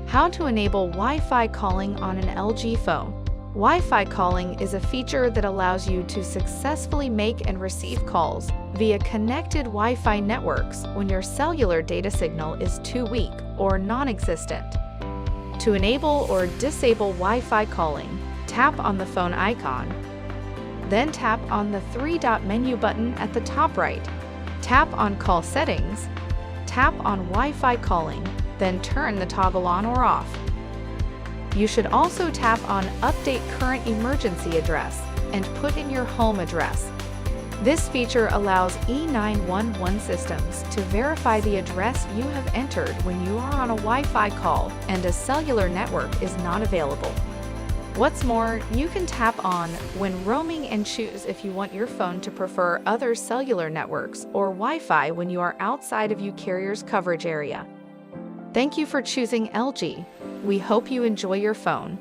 How to enable Wi-Fi calling on an LG phone. Wi-Fi calling is a feature that allows you to successfully make and receive calls via connected Wi-Fi networks when your cellular data signal is too weak or non-existent. To enable or disable Wi-Fi calling, tap on the phone icon. Then tap on the three-dot menu button at the top right. Tap on Call Settings. Tap on Wi-Fi calling, then turn the toggle on or off. You should also tap on Update Current Emergency Address and put in your home address. This feature allows E911 systems to verify the address you have entered when you are on a Wi-Fi call and a cellular network is not available. What's more, you can tap on when roaming and choose if you want your phone to prefer other cellular networks or Wi-Fi when you are outside of your carrier's coverage area. Thank you for choosing LG. We hope you enjoy your phone.